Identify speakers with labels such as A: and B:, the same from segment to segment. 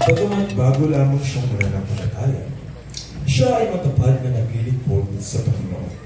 A: Bagamat bago lamang siyang mananampalataya, siya ay matapad na naglilingkod sa Panginoon.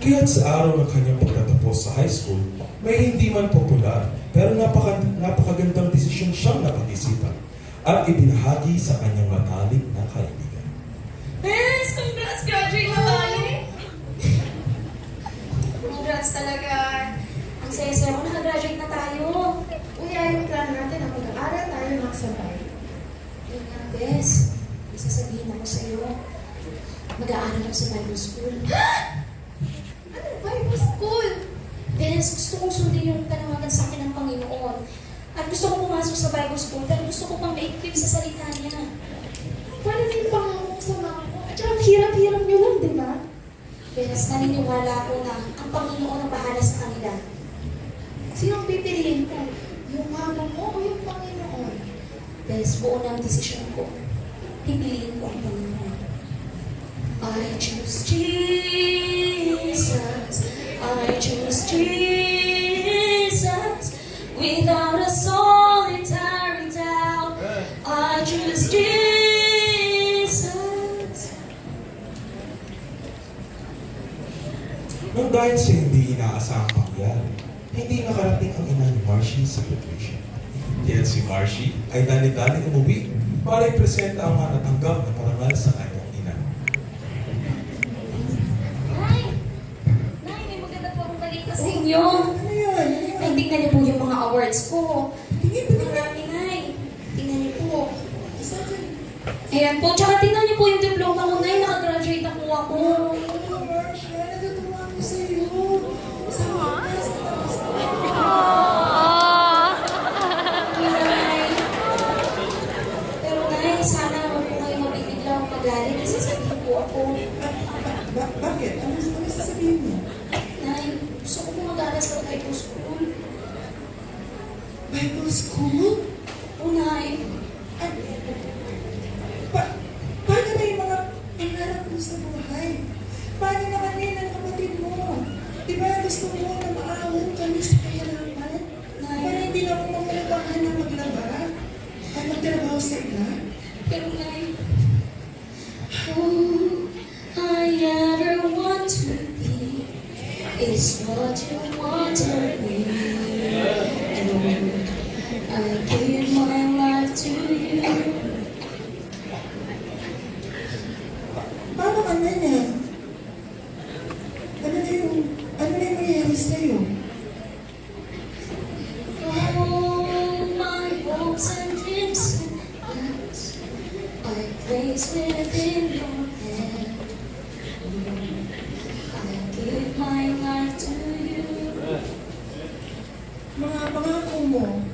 A: Kaya't sa araw ng kanyang pagtatapos sa high school, may hindi man popular, pero napakagandang desisyon siyang napag-isipan at ibinahagi sa kanyang matalik na kaibigan.
B: Yes! Congrats! Graduate na tayo!
C: Congrats talaga. Ang saya-saya mo, nakagraduate na tayo.
B: Uya, yung plan natin na mag-aaral tayo ng sabay.
C: Yun nga, Bes. May sasabihin ako sa'yo. Mag-aaral ako sa Bible School.
B: Ano? Bible school?
C: Bes, gusto kong sundin yung panawagan sa akin ng Panginoon. At gusto kong pumasok sa Bible School dahil gusto ko pang ma-equip sa salita niya.
B: Paano na yung pangako sa mga ko? At saka ang hirap-hirap nyo lang, di ba?
C: Bes, naniniwala ako na ang Panginoon ang bahala sa kanila.
B: Sinong pipiliin ko? Yung mama mo o yung Panginoon?
C: Bes, buo na ang desisyon ko. Pipiliin ko ang Panginoon. I choose Jesus. I choose Jesus. Without a solitary doubt. I choose Jesus.
A: Nang dahil sa hindi inaasahang pangyayari, hindi nakarating ang ina ni Marcy sa graduation. Kaya si Marcy ay dali-dali umuwi para ipresenta ang mga natanggap na parangal sa kanyang ina.
C: Nay! Nay, may maganda po akong balita sa inyo.
B: Ano yun?
C: Ay, tingnan niyo po yung mga awards ko.
B: Tingin mo na.
C: Marami, Nay. Tingnan niyo po.
B: Saan ka?
C: Ayan po. Tsaka tingnan niyo po yung diploma ko, Nay. Nakagraduate na po ako.
B: Oh, Marcia, natutuwa ko sa'yo. Saan ka?
C: Nay. Pero Nay, sana naman po kayo mabibigla o magalit. Kasi sabihin po ako.
B: Bakit? Ano sasabihin mo?
C: Nay, gusto ko po mag-aaral sa Bible School.
B: Bible school?
C: O, Nay.
B: Ay, paano na yung mga pangarap mo sa buhay? Paano naman yun ang kapatid mo? Di ba gusto mo na maawag kami sa kahirapan? Para hindi na ako mamalabahan na maglaba at magtrabaho sa iba?
C: Pero Nay, all I ever want to be is what you want to be. I give my life to you.
B: Paano ka na niya? Ano na yung nangyayari sa'yo?
C: All my hopes and dreams and plans I place within your hand. I give my life to you.
B: Mga pangako mo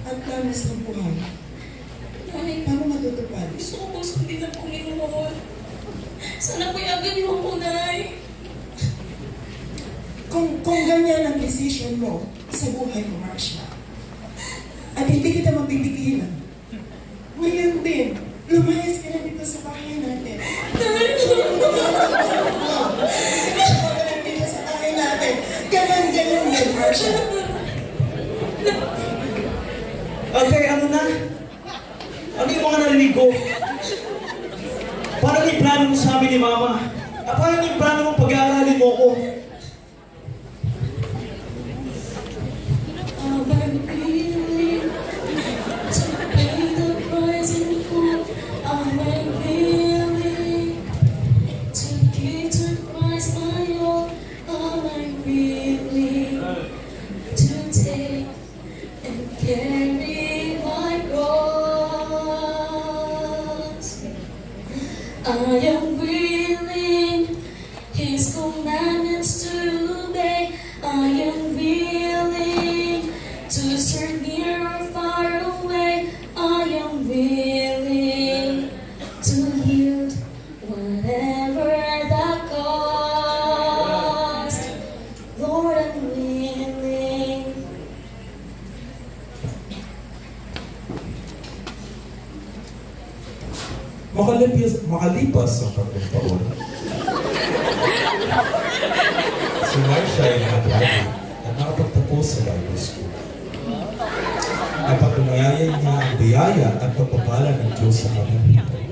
B: at plans ng buhay,
C: Nay,
B: paano matutupad?
C: gusto ko po sundin ang Panginoon. Sana payagan niyo ako, Nay.
B: Kung ganyan ang decision mo sa buhay mo, Marcia, at hindi kita mapipigilan, ngayon din, lumayas ka na dito sa bahay natin. Dito sa bahay natin. Ganon din, Marcia.
D: Okay, ano na? Ano yung mga narinig ko? Parang yung plano mo sa amin ni Mama. At parang yung plano mong pag-aaralin mo ako.
C: Carry my cross. I am willing, His commandments to obey. I am willing to serve near or far away. I am willing to yield whatever the cost. Lord, I'm willing.
A: Makalipas ang 3 taon, si Marcia ay nakagraduate at nakapagtapos sa Bible School. Napatunayan niya ang biyaya at pagpapala ng Diyos sa kanyang buhay.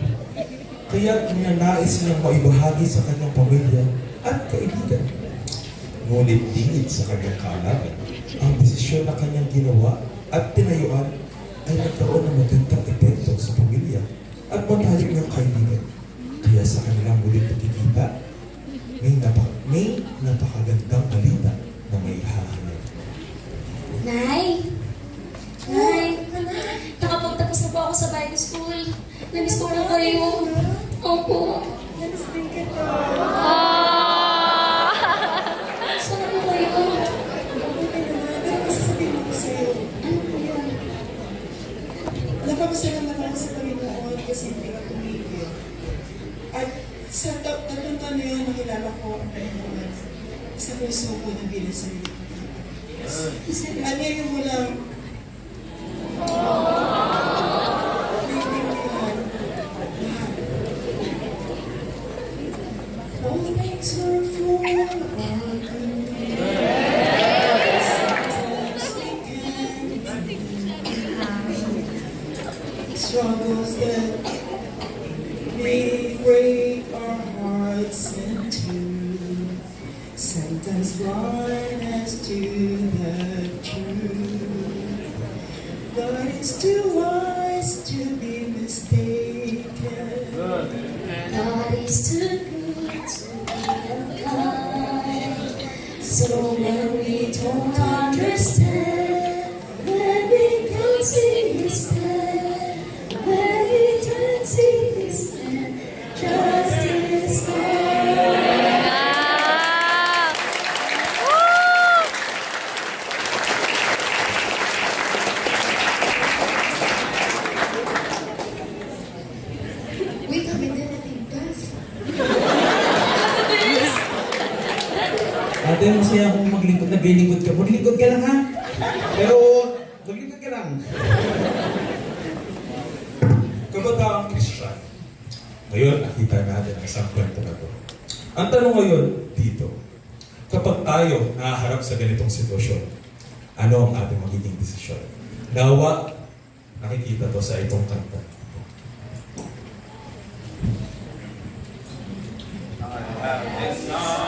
A: Kaya ninanais niyang maibahagi sa kanyang pamilya at kaibigan. Ngunit dingit sa kanyang kaalaman, ang desisyon na kanyang ginawa at tinayuan ay nagkaroon ng magandang epekto sa pamilya at matalik ng kaibigan. Kaya sa kanilang muling pagkikita, may napakagandang balita na may hahayag.
C: Nay! Nay! Nakapagtapos na po ako sa Bible School. Namiss ko na kayo. Opo.
B: Namiss din kita.
C: Saan po kayo?
B: Okay naman. Pero masasabihin ko sa'yo.
C: Ano po yun?
B: Napapasalamat ako sa Panginoon kasi hindi ka tumigil. At sa tatlong taon na yun, nakilala ko ang Panginoon sa puso ko na bilang sarili ko. At ngayon mo lang, naiintindihan lahat. All things are for our good. Struggles that may break our hearts in two, sometimes blind us to the truth. God is too wise to be mistaken.
C: God is too good to be unkind. So when we don't understand, when we can't see His hand, when we can't see His hand, just His hand.
B: Uy, kami din natigtas.
D: Ate, masaya akong maglingkod. Naglilingkod ka. Maglingkod ka lang ha. Pero, maglingkod ka lang.
A: Kabataang Christian, ngayon nakita natin ang isang kwento na to. Ang tanong ngayon dito, kapag tayo nahaharap sa ganitong sitwasyon, ano ang ating magiging desisyon? Nawa, nakikita to sa itong kanta.
E: This song